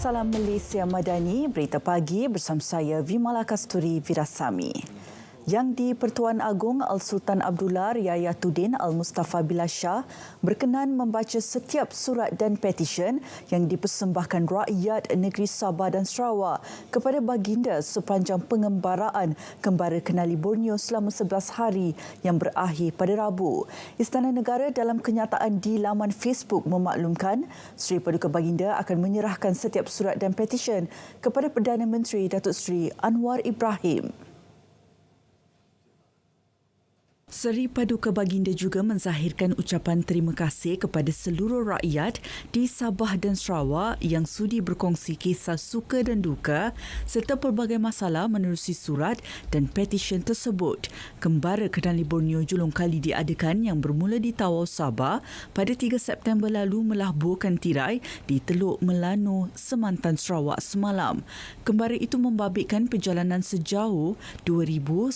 Salam Malaysia Madani, Berita Pagi bersama saya Vimala Kasturi Virasami. Yang di-Pertuan Agong Al-Sultan Abdullah Riayatuddin Al-Mustafa Billah Shah berkenan membaca setiap surat dan petisyen yang dipersembahkan rakyat negeri Sabah dan Sarawak kepada baginda sepanjang pengembaraan Kembara Kenali Borneo selama 11 hari yang berakhir pada Rabu. Istana Negara dalam kenyataan di laman Facebook memaklumkan Seri Paduka Baginda akan menyerahkan setiap surat dan petisyen kepada Perdana Menteri Datuk Seri Anwar Ibrahim. Seri Paduka Baginda juga menzahirkan ucapan terima kasih kepada seluruh rakyat di Sabah dan Sarawak yang sudi berkongsi kisah suka dan duka serta pelbagai masalah menerusi surat dan petisyen tersebut. Kembara Kenali Borneo julung kali diadakan yang bermula di Tawau, Sabah pada 3 September lalu melahburkan tirai di Teluk Melano, Semantan, Sarawak semalam. Kembara itu membabitkan perjalanan sejauh 2,154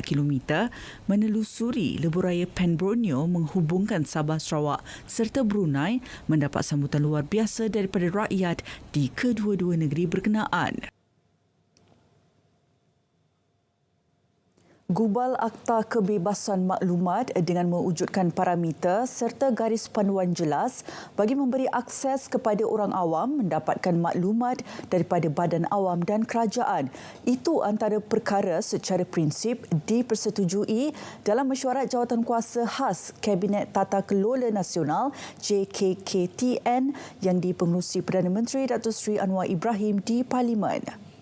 km menelusuri lebuhraya Pen Borneo menghubungkan Sabah, Sarawak serta Brunei mendapat sambutan luar biasa daripada rakyat di kedua-dua negeri berkenaan. Gubal Akta Kebebasan Maklumat dengan mewujudkan parameter serta garis panduan jelas bagi memberi akses kepada orang awam mendapatkan maklumat daripada badan awam dan kerajaan. Itu antara perkara secara prinsip dipersetujui dalam mesyuarat Jawatankuasa Khas Kabinet Tata Kelola Nasional JKKTN yang dipengerusi Perdana Menteri Datuk Seri Anwar Ibrahim di Parlimen.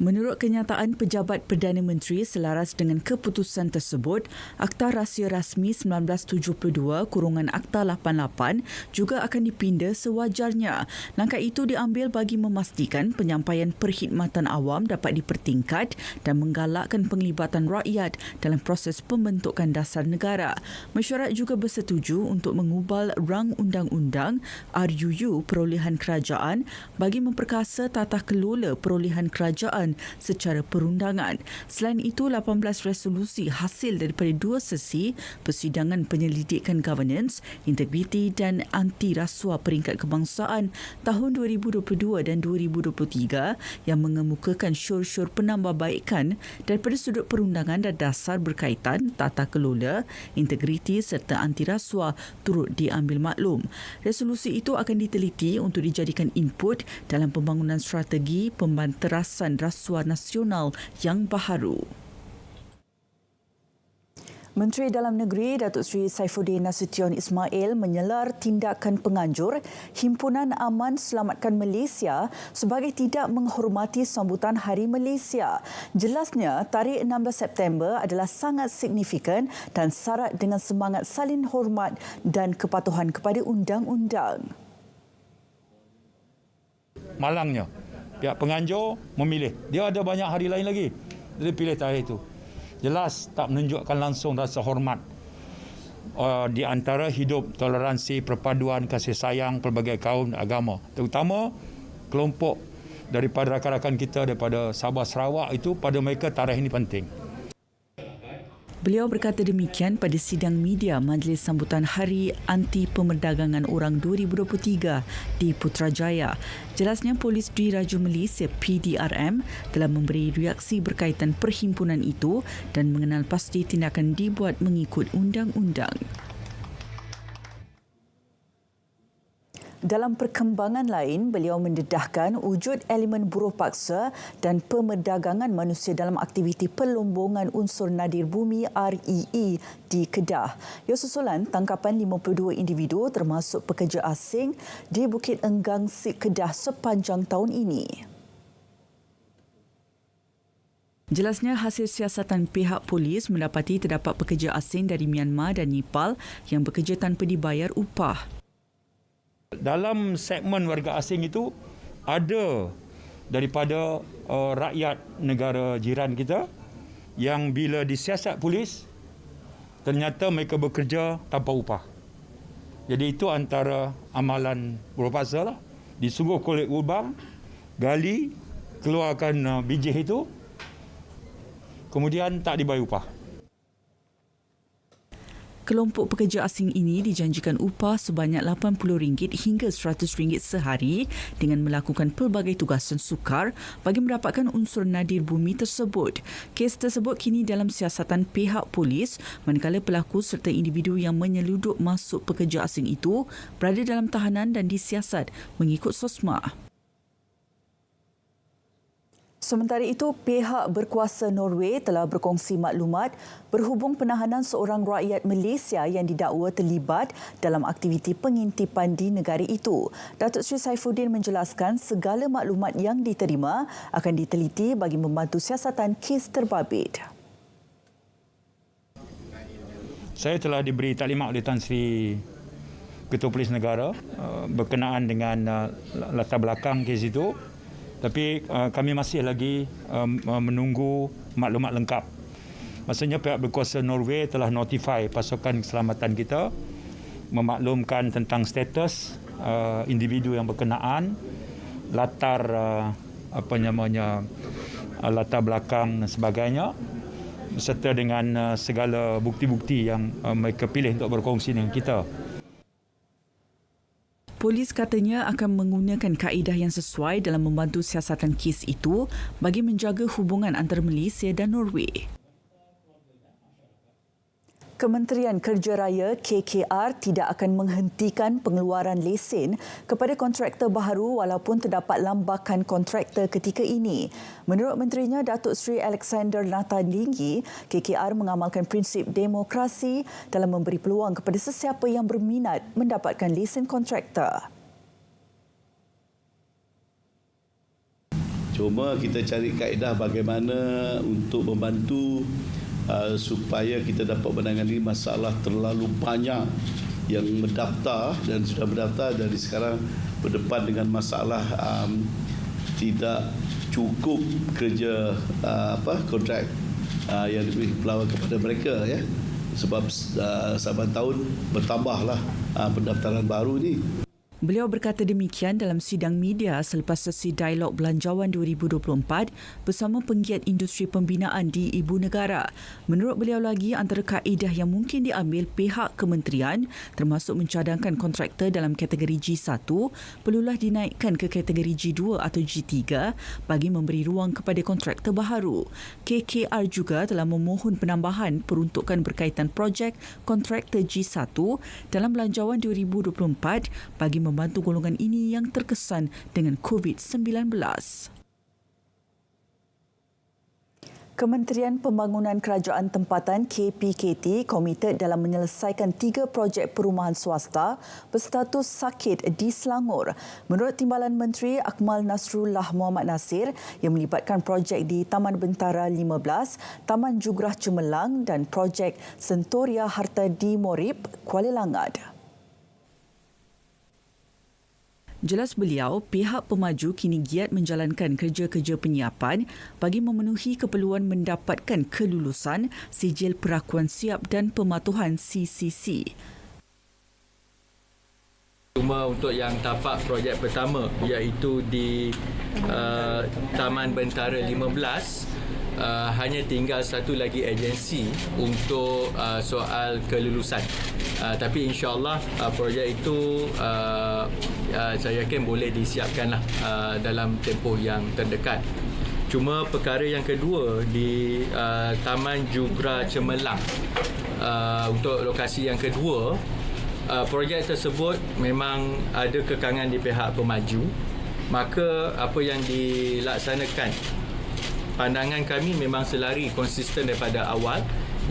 Menurut kenyataan Pejabat Perdana Menteri selaras dengan keputusan tersebut, Akta Rahsia Rasmi 1972-Akta 88 juga akan dipinda sewajarnya. Langkah itu diambil bagi memastikan penyampaian perkhidmatan awam dapat dipertingkat dan menggalakkan penglibatan rakyat dalam proses pembentukan dasar negara. Mesyuarat juga bersetuju untuk mengubal rang undang-undang RUU perolehan kerajaan bagi memperkasa tata kelola perolehan kerajaan secara perundangan. Selain itu, 18 resolusi hasil daripada 2 sesi persidangan penyelidikan governance, integriti dan anti rasuah peringkat kebangsaan tahun 2022 dan 2023 yang mengemukakan syur-syur penambahbaikan daripada sudut perundangan dan dasar berkaitan tata kelola, integriti serta anti rasuah turut diambil maklum. Resolusi itu akan diteliti untuk dijadikan input dalam pembangunan strategi pembanterasan rasuah nasional yang baharu. Menteri Dalam Negeri Datuk Seri Saifuddin Nasution Ismail menyelar tindakan penganjur Himpunan Aman Selamatkan Malaysia sebagai tidak menghormati sambutan Hari Malaysia. Jelasnya, tarikh 16 September adalah sangat signifikan dan syarat dengan semangat saling hormat dan kepatuhan kepada undang-undang. Malangnya, pihak penganjur memilih. Dia ada banyak hari lain lagi. Dia pilih tarikh itu. Jelas tak menunjukkan langsung rasa hormat di antara hidup toleransi, perpaduan, kasih sayang pelbagai kaum dan agama. Terutama kelompok daripada rakan-rakan kita daripada Sabah Sarawak itu, pada mereka tarikh ini penting. Beliau berkata demikian pada sidang media Majlis Sambutan Hari Anti Pemerdagangan Orang 2023 di Putrajaya. Jelasnya Polis Diraju Malaysia PDRM telah memberi reaksi berkaitan perhimpunan itu dan mengenal pasti tindakan dibuat mengikut undang-undang. Dalam perkembangan lain, beliau mendedahkan wujud elemen buruh paksa dan pemerdagangan manusia dalam aktiviti pelombongan unsur nadir bumi REE di Kedah. Ia susulan tangkapan 52 individu termasuk pekerja asing di Bukit Enggang Sik Kedah sepanjang tahun ini. Jelasnya hasil siasatan pihak polis mendapati terdapat pekerja asing dari Myanmar dan Nepal yang bekerja tanpa dibayar upah. Dalam segmen warga asing itu ada daripada rakyat negara jiran kita yang bila disiasat polis ternyata mereka bekerja tanpa upah. Jadi itu antara amalan buruh paksa lah. Disuruh kulit lubang, gali, keluarkan biji itu, kemudian tak dibayar upah. Kelompok pekerja asing ini dijanjikan upah sebanyak RM80 hingga RM100 sehari dengan melakukan pelbagai tugasan sukar bagi mendapatkan unsur nadir bumi tersebut. Kes tersebut kini dalam siasatan pihak polis manakala pelaku serta individu yang menyeluduk masuk pekerja asing itu berada dalam tahanan dan disiasat mengikut SOSMA. Sementara itu, pihak berkuasa Norway telah berkongsi maklumat berhubung penahanan seorang rakyat Malaysia yang didakwa terlibat dalam aktiviti pengintipan di negara itu. Datuk Seri Saifuddin menjelaskan segala maklumat yang diterima akan diteliti bagi membantu siasatan kes terbabit. Saya telah diberi taklimat oleh Tan Sri Ketua Polis Negara berkenaan dengan latar belakang kes itu. Tapi kami masih lagi menunggu maklumat lengkap. Maksudnya pihak berkuasa Norway telah notify pasukan keselamatan kita memaklumkan tentang status individu yang berkenaan, latar latar belakang dan sebagainya, serta dengan segala bukti-bukti yang mereka pilih untuk berkongsi dengan kita. Polis katanya akan menggunakan kaedah yang sesuai dalam membantu siasatan kes itu bagi menjaga hubungan antara Malaysia dan Norway. Kementerian Kerja Raya KKR tidak akan menghentikan pengeluaran lesen kepada kontraktor baharu walaupun terdapat lambakan kontraktor ketika ini. Menurut menterinya Datuk Seri Alexander Nathalinggi, KKR mengamalkan prinsip demokrasi dalam memberi peluang kepada sesiapa yang berminat mendapatkan lesen kontraktor. Cuma kita cari kaedah bagaimana untuk membantu supaya kita dapat menangani masalah terlalu banyak yang mendaftar dan sudah mendaftar dari sekarang berdepan dengan masalah tidak cukup kerja kontrak yang diberi peluang kepada mereka ya, sebab saban tahun bertambahlah pendaftaran baru ni. Beliau berkata demikian dalam sidang media selepas sesi dialog Belanjawan 2024 bersama penggiat industri pembinaan di Ibu Negara. Menurut beliau lagi, antara kaedah yang mungkin diambil pihak kementerian termasuk mencadangkan kontraktor dalam kategori G1 perlulah dinaikkan ke kategori G2 atau G3 bagi memberi ruang kepada kontraktor baharu. KKR juga telah memohon penambahan peruntukan berkaitan projek kontraktor G1 dalam Belanjawan 2024 bagi membantu golongan ini yang terkesan dengan COVID-19. Kementerian Pembangunan Kerajaan Tempatan KPKT komited dalam menyelesaikan 3 projek perumahan swasta berstatus sakit di Selangor. Menurut Timbalan Menteri Akmal Nasrullah Muhammad Nasir yang melibatkan projek di Taman Bentara 15, Taman Jugrah Cemerlang dan projek Sentoria Harta di Morib, Kuala Langad. Jelas beliau, pihak pemaju kini giat menjalankan kerja-kerja penyiapan bagi memenuhi keperluan mendapatkan kelulusan Sijil Perakuan Siap dan Pematuhan CCC. Cuma untuk yang tapak projek pertama iaitu di Taman Bentara 15, hanya tinggal satu lagi agensi untuk soal kelulusan. Tapi insya-Allah projek itu saya yakin boleh disiapkanlah dalam tempoh yang terdekat. Cuma perkara yang kedua di Taman Jugrah Cemerlang, untuk lokasi yang kedua, projek tersebut memang ada kekangan di pihak pemaju. Maka apa yang dilaksanakan, pandangan kami memang selari konsisten daripada awal,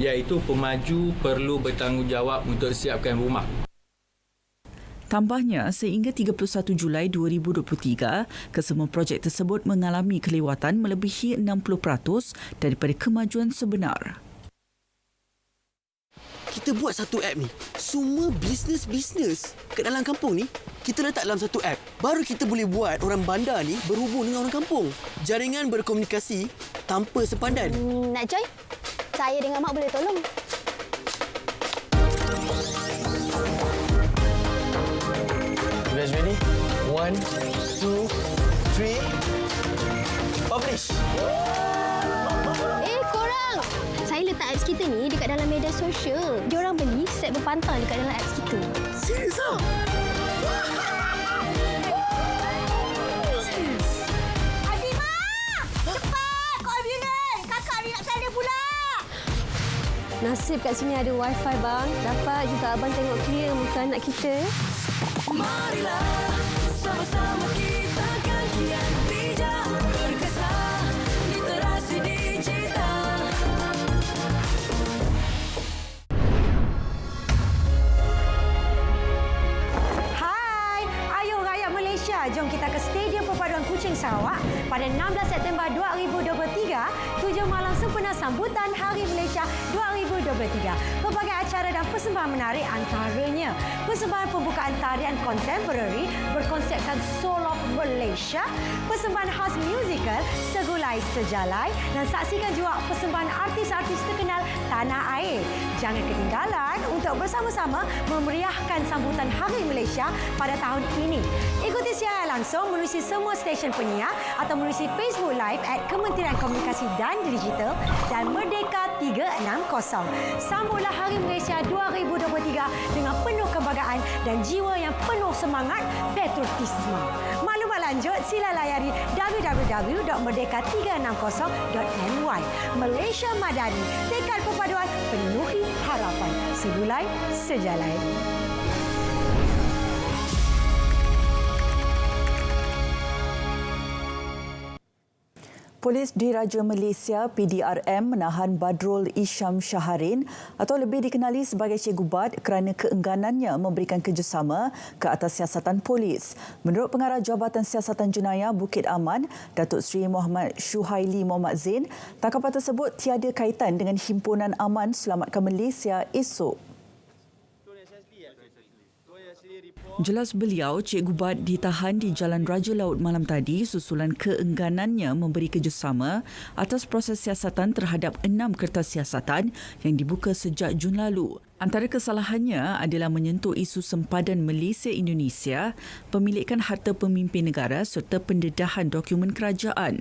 iaitu pemaju perlu bertanggungjawab untuk siapkan rumah. Tambahnya, sehingga 31 Julai 2023, kesemua projek tersebut mengalami kelewatan melebihi 60% daripada kemajuan sebenar. Kita buat satu app ni. Semua bisnes kat dalam kampung ni, kita letak dalam satu app. Baru kita boleh buat orang bandar ni berhubung dengan orang kampung. Jaringan berkomunikasi tanpa sempadan. Nak join? Saya dengan Mak boleh tolong. You guys ready? 1, 2, 3. Publish! Korang! Saya letak apps kita ni dekat dalam media sosial. Diorang beli set berpantang dekat dalam apps kita. Serius ah? Azimah! Cepat! Call ambulans! Kakak ni nak sana pula! Nasib kat sini ada wifi bang. Dapat juga abang tengok clear muka anak kita. Marilah sama-sama kita kan kian bijak berkesan literasi digital. Hai! Ayuh rakyat Malaysia, jom kita ke Stadium Perpaduan Kuching Sarawak pada 16 September 2023, 7 malam sempena sambutan Hari Malaysia 2023. Pelbagai acara dan persembahan menarik antaranya persembahan pembukaan tarian kontemporari berkonsepkan Soul of Malaysia, persembahan khas musikal Segulai Sejalai dan saksikan juga persembahan artis-artis terkenal tanah air. Jangan ketinggalan untuk bersama-sama memeriahkan sambutan Hari Malaysia pada tahun ini. Ikuti siaran langsung menerusi semua stesen penyiar atau menerusi Facebook Live @Kementerian Komunikasi dan Digital dan Merdeka 360. Sambutlah Hari Malaysia 2023 dengan penuh kebanggaan dan jiwa yang penuh semangat patriotisme. Maklumat lanjut sila layari www.merdeka360.my. Malaysia Madani, tekad perpaduan penuhi harapan. Segulai Sejalai. Polis Diraja Malaysia PDRM menahan Badrul Isham Shaharin atau lebih dikenali sebagai Cikgu Bad kerana keengganannya memberikan kerjasama ke atas siasatan polis. Menurut Pengarah Jabatan Siasatan Jenayah Bukit Aman, Datuk Seri Muhammad Syuhaili Muhammad Zain, tangkapan tersebut tiada kaitan dengan Himpunan Aman Selamatkan Malaysia esok. Jelas beliau, Cikgu Bad ditahan di Jalan Raja Laut malam tadi susulan keengganannya memberi kerjasama atas proses siasatan terhadap 6 kertas siasatan yang dibuka sejak Jun lalu. Antara kesalahannya adalah menyentuh isu sempadan Malaysia-Indonesia, pemilikan harta pemimpin negara serta pendedahan dokumen kerajaan.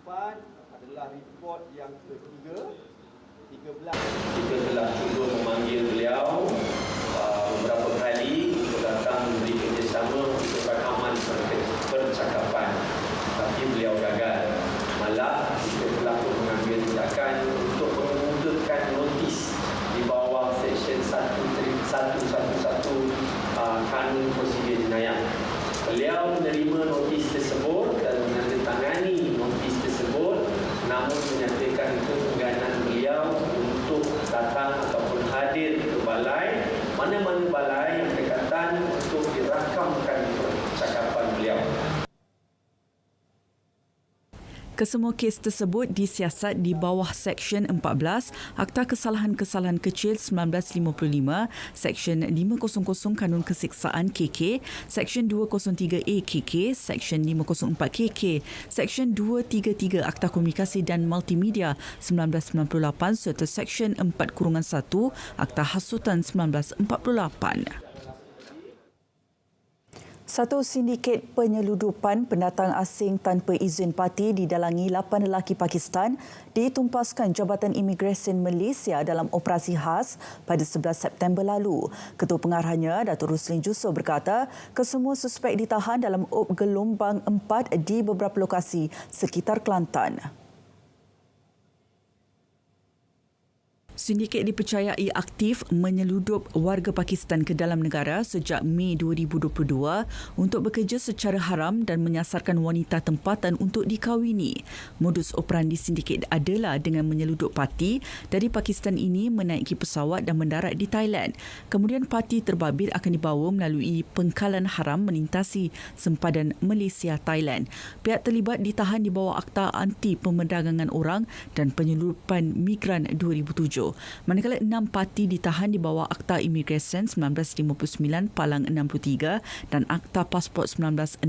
Adalah report yang ketiga, 13. Kita telah cuba memanggil beliau beberapa kali untuk datang memberi kerjasama untuk rakaman percakapan, tapi beliau gagal. Malah kita telah pun mengambil tindakan untuk memudahkan notis di bawah Seksyen 111 Kanun Prosedur Jenayah. Beliau menerima notis tersebut dan menandatangani notis tersebut, namun menyatakan keengganan beliau untuk datang ataupun hadir ke balai, mana-mana balai yang berdekatan untuk dirakamkan percakapan beliau. Kesemua kes tersebut disiasat di bawah Seksyen 14 Akta Kesalahan-Kesalahan Kecil 1955, Seksyen 500 Kanun Kesiksaan KK, Seksyen 203A KK, Seksyen 504 KK, Seksyen 233 Akta Komunikasi dan Multimedia 1998 serta Seksyen 4-1 Akta Hasutan 1948. Satu sindiket penyeludupan pendatang asing tanpa izin parti didalangi 8 lelaki Pakistan ditumpaskan Jabatan Imigresen Malaysia dalam operasi khas pada 11 September lalu. Ketua Pengarahnya, Datuk Ruslin Jusof berkata, kesemua suspek ditahan dalam op gelombang 4 di beberapa lokasi sekitar Kelantan. Sindiket dipercayai aktif menyeludup warga Pakistan ke dalam negara sejak Mei 2022 untuk bekerja secara haram dan menyasarkan wanita tempatan untuk dikahwini. Modus operandi sindiket adalah dengan menyeludup parti dari Pakistan ini menaiki pesawat dan mendarat di Thailand. Kemudian parti terbabit akan dibawa melalui pengkalan haram melintasi sempadan Malaysia-Thailand. Pihak terlibat ditahan di bawah Akta Anti Pemerdagangan Orang dan Penyeludupan Migran 2007. Manakala 6 parti ditahan di bawah Akta Imigresen 1959 Palang 63 dan Akta Pasport 1966.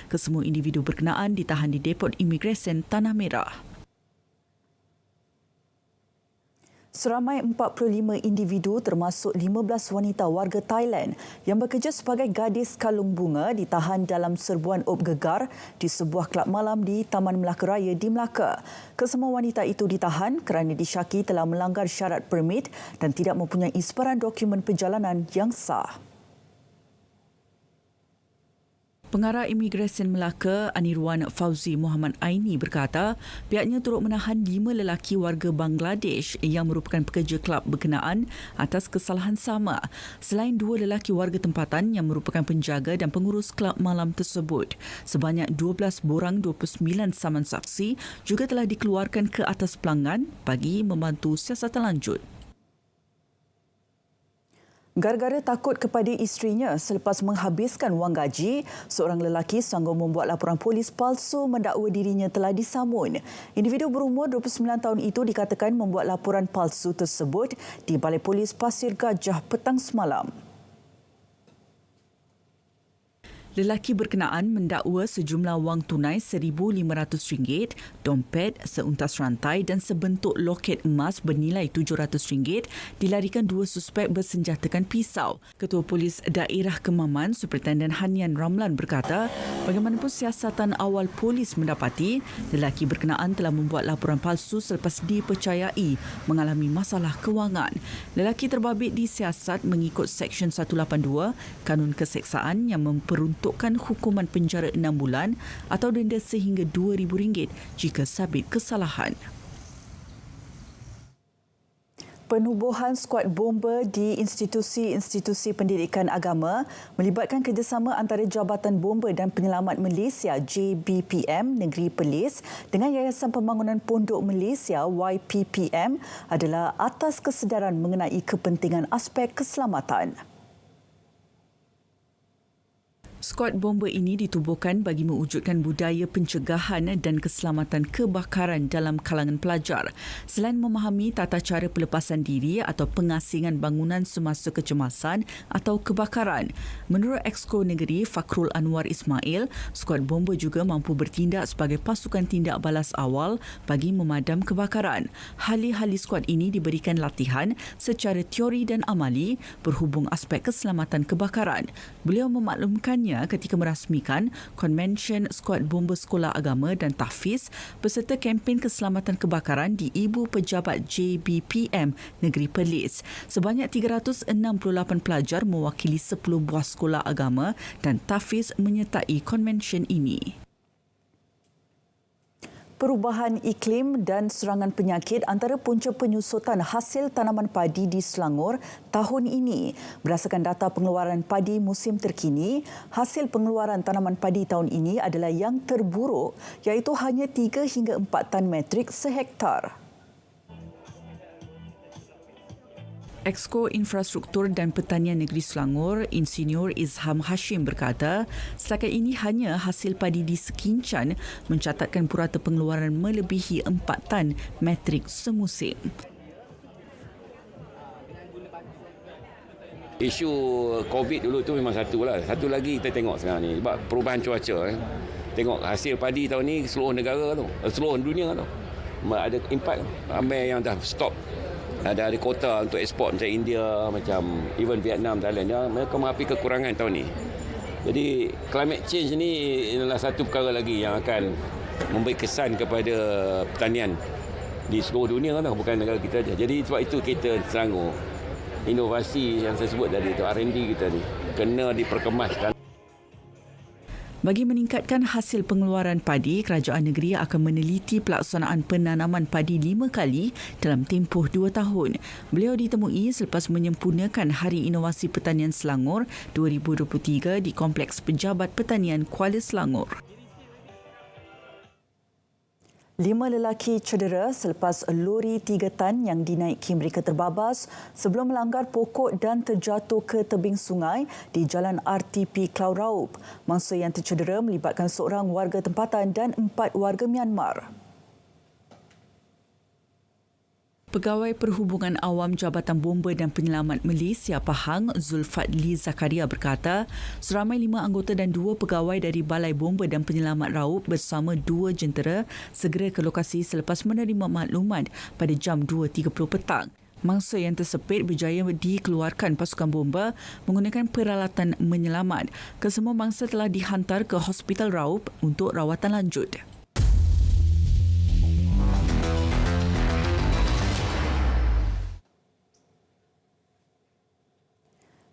Kesemua individu berkenaan ditahan di Depot Imigresen Tanah Merah. Seramai 45 individu termasuk 15 wanita warga Thailand yang bekerja sebagai gadis kalung bunga ditahan dalam serbuan op gegar di sebuah kelab malam di Taman Melaka Raya di Melaka. Kesemua wanita itu ditahan kerana disyaki telah melanggar syarat permit dan tidak mempunyai sebarang dokumen perjalanan yang sah. Pengarah Imigresen Melaka, Anirwan Fauzi Muhammad Aini berkata, pihaknya turut menahan 5 lelaki warga Bangladesh yang merupakan pekerja kelab berkenaan atas kesalahan sama. Selain 2 lelaki warga tempatan yang merupakan penjaga dan pengurus kelab malam tersebut, sebanyak 12 borang 29 saman saksi juga telah dikeluarkan ke atas pelanggan bagi membantu siasatan lanjut. Gara-gara takut kepada isterinya selepas menghabiskan wang gaji, seorang lelaki sanggup membuat laporan polis palsu mendakwa dirinya telah disamun. Individu berumur 29 tahun itu dikatakan membuat laporan palsu tersebut di Balai Polis Pasir Gajah petang semalam. Lelaki berkenaan mendakwa sejumlah wang tunai RM1,500, dompet, seuntas rantai dan sebentuk loket emas bernilai RM700 dilarikan 2 suspek bersenjatakan pisau. Ketua Polis Daerah Kemaman, Superintendent Hanian Ramlan berkata, bagaimanapun siasatan awal polis mendapati, lelaki berkenaan telah membuat laporan palsu selepas dipercayai mengalami masalah kewangan. Lelaki terbabit disiasat mengikut Seksyen 182 Kanun Keseksaan yang memperuntukkan hukuman penjara 6 bulan atau denda sehingga RM2,000 jika sabit kesalahan. Penubuhan skuad bomba di institusi-institusi pendidikan agama melibatkan kerjasama antara Jabatan Bomba dan Penyelamat Malaysia JBPM Negeri Perlis dengan Yayasan Pembangunan Pondok Malaysia YPPM adalah atas kesedaran mengenai kepentingan aspek keselamatan. Skuad bomba ini ditubuhkan bagi mewujudkan budaya pencegahan dan keselamatan kebakaran dalam kalangan pelajar. Selain memahami tata cara pelepasan diri atau pengasingan bangunan semasa kecemasan atau kebakaran. Menurut Exco Negeri Fakrul Anwar Ismail, skuad bomba juga mampu bertindak sebagai pasukan tindak balas awal bagi memadam kebakaran. Ahli-ahli skuad ini diberikan latihan secara teori dan amali berhubung aspek keselamatan kebakaran. Beliau memaklumkannya ketika merasmikan konvensyen skuad bomba sekolah agama dan tahfiz beserta kempen keselamatan kebakaran di Ibu Pejabat JBPM Negeri Perlis. Sebanyak 368 pelajar mewakili 10 buah sekolah agama dan tahfiz menyertai konvensyen ini. Perubahan iklim dan serangan penyakit antara punca penyusutan hasil tanaman padi di Selangor tahun ini. Berdasarkan data pengeluaran padi musim terkini, hasil pengeluaran tanaman padi tahun ini adalah yang terburuk iaitu hanya 3 hingga 4 tan metrik sehektar. Exco Infrastruktur dan Pertanian Negeri Selangor, Insinyur Izham Hashim berkata, setakat ini hanya hasil padi di Sekincan mencatatkan purata pengeluaran melebihi 4 tan metrik semusim. Isu COVID dulu tu memang satu lah. Satu lagi kita tengok sekarang ni, sebab perubahan cuaca. Tengok hasil padi tahun ni seluruh negara tu, seluruh dunia tu. Ada impak, ramai yang dah stop. Ada kota untuk ekspor macam India, macam even Vietnam, Thailand. Ya, mereka menghadapi kekurangan tahun ni. Jadi climate change ni adalah satu perkara lagi yang akan memberi kesan kepada pertanian di seluruh dunia lah, bukan negara kita saja. Jadi sebab itu kita Selangor, inovasi yang saya sebut tadi, itu R&D kita ni, kena diperkemaskan. Bagi meningkatkan hasil pengeluaran padi, kerajaan negeri akan meneliti pelaksanaan penanaman padi 5 kali dalam tempoh 2 tahun. Beliau ditemui selepas menyempurnakan Hari Inovasi Pertanian Selangor 2023 di Kompleks Pejabat Pertanian Kuala Selangor. 5 lelaki cedera selepas lori 3 tan yang dinaiki mereka terbabas sebelum melanggar pokok dan terjatuh ke tebing sungai di Jalan RTP Klau Raup. Mangsa yang tercedera melibatkan seorang warga tempatan dan 4 warga Myanmar. Pegawai Perhubungan Awam Jabatan Bomba dan Penyelamat Malaysia Pahang, Zulfadli Zakaria berkata, seramai 5 anggota dan 2 pegawai dari Balai Bomba dan Penyelamat Raup bersama 2 jentera segera ke lokasi selepas menerima maklumat pada jam 2.30 petang. Mangsa yang tersepit berjaya dikeluarkan pasukan bomba menggunakan peralatan menyelamat. Kesemua mangsa telah dihantar ke Hospital Raub untuk rawatan lanjut.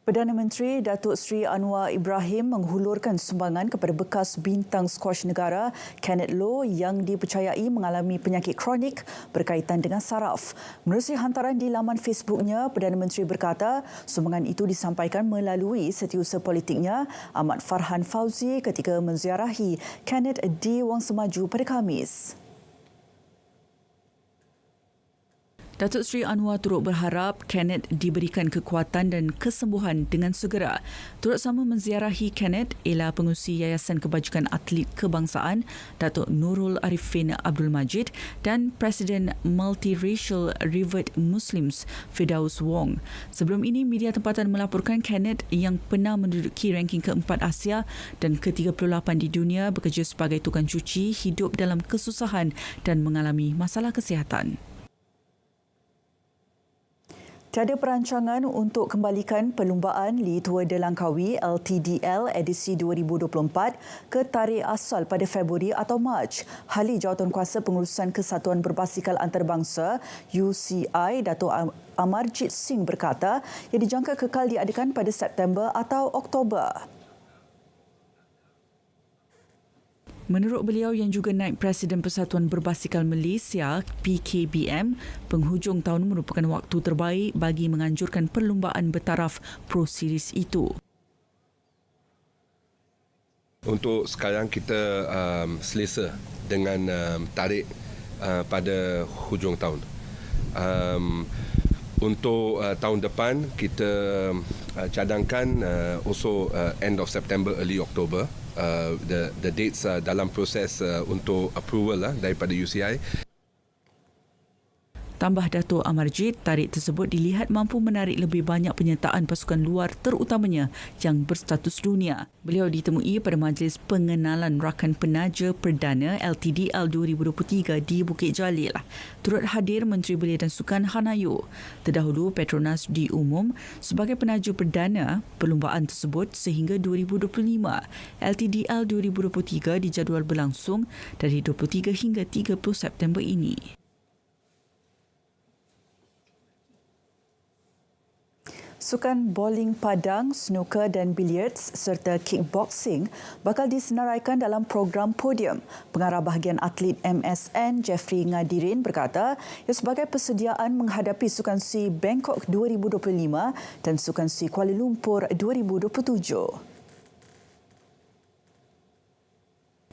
Perdana Menteri Datuk Seri Anwar Ibrahim menghulurkan sumbangan kepada bekas bintang skuash negara Kenneth Low yang dipercayai mengalami penyakit kronik berkaitan dengan saraf. Menerusi hantaran di laman Facebooknya, Perdana Menteri berkata sumbangan itu disampaikan melalui setiausaha politiknya Ahmad Farhan Fauzi ketika menziarahi Kenneth di Wang Semaju pada Khamis. Datuk Seri Anwar turut berharap Kenneth diberikan kekuatan dan kesembuhan dengan segera. Turut sama menziarahi Kenneth ialah pengurusi Yayasan Kebajikan Atlet Kebangsaan Datuk Nurul Arifin Abdul Majid dan Presiden Multiracial Revert Muslims Firdaus Wong. Sebelum ini, media tempatan melaporkan Kenneth yang pernah menduduki ranking keempat Asia dan ke-38 di dunia bekerja sebagai tukang cuci hidup dalam kesusahan dan mengalami masalah kesihatan. Tiada perancangan untuk kembalikan perlumbaan Li Tua de Langkawi LTDL edisi 2024 ke tarikh asal pada Februari atau Mac. Ahli Jawatankuasa Pengurusan Kesatuan Berbasikal Antarabangsa UCI Datuk Amarjit Singh berkata ia dijangka kekal diadakan pada September atau Oktober. Menurut beliau yang juga naib Presiden Persatuan Berbasikal Malaysia PKBM, penghujung tahun merupakan waktu terbaik bagi menganjurkan perlumbaan bertaraf Pro Series itu. Untuk sekarang kita selesa dengan tarikh pada hujung tahun. Untuk tahun depan kita cadangkan also end of September, early October. The dates dalam proses untuk approval daripada UCI. Tambah Datuk Amarjit, tarikh tersebut dilihat mampu menarik lebih banyak penyertaan pasukan luar terutamanya yang berstatus dunia. Beliau ditemui pada Majlis Pengenalan Rakan Penaja Perdana LTDL 2023 di Bukit Jalil. Turut hadir Menteri Belia dan Sukan Hanayo. Terdahulu Petronas diumum sebagai penaja perdana perlumbaan tersebut sehingga 2025. LTDL 2023 dijadual berlangsung dari 23 hingga 30 September ini. Sukan bowling padang, snooker dan billiards serta kickboxing bakal disenaraikan dalam program podium. Pengarah bahagian atlet MSN Jeffrey Ngadirin berkata ia sebagai persediaan menghadapi Sukan Si Bangkok 2025 dan Sukan Si Kuala Lumpur 2027.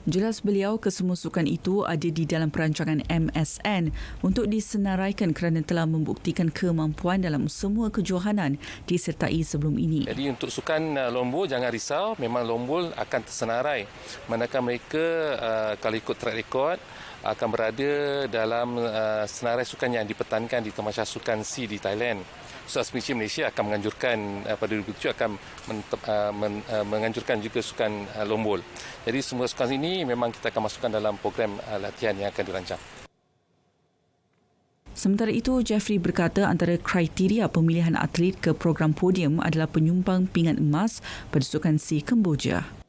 Jelas beliau, kesemua sukan itu ada di dalam perancangan MSN untuk disenaraikan kerana telah membuktikan kemampuan dalam semua kejohanan disertai sebelum ini. Jadi untuk sukan lombol jangan risau, memang lombol akan tersenarai. Manakala mereka kalau ikut track record akan berada dalam senarai sukan yang dipertahankan di Tamasya Sukan C di Thailand. Asosiasi Malaysia akan menganjurkan pada 2007 akan menganjurkan juga sukan lombol. Jadi semua sukan ini memang kita akan masukkan dalam program latihan yang akan dirancang. Sementara itu, Jeffrey berkata antara kriteria pemilihan atlet ke program podium adalah penyumbang pingat emas pada Sukan C Kemboja.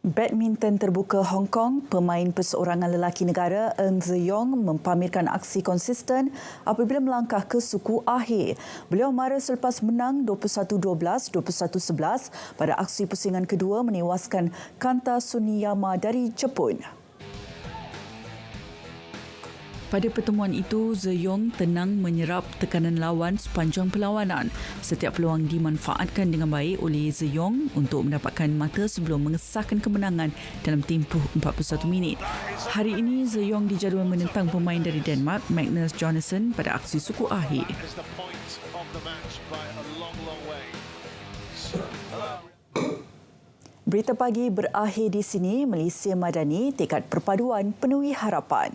Badminton terbuka Hong Kong, pemain perseorangan lelaki negara Eun Ze-yong mempamerkan aksi konsisten apabila melangkah ke suku akhir. Beliau marah selepas menang 21-12, 21-11 pada aksi pusingan kedua menewaskan Kanta Suniyama dari Jepun. Pada pertemuan itu, Ze-yong tenang menyerap tekanan lawan sepanjang perlawanan. Setiap peluang dimanfaatkan dengan baik oleh Ze-yong untuk mendapatkan mata sebelum mengesahkan kemenangan dalam tempoh 41 minit. Hari ini, Ze-yong dijadual menentang pemain dari Denmark, Magnus Johansson pada aksi suku akhir. Berita pagi berakhir di sini. Malaysia Madani, tekad perpaduan penuhi harapan.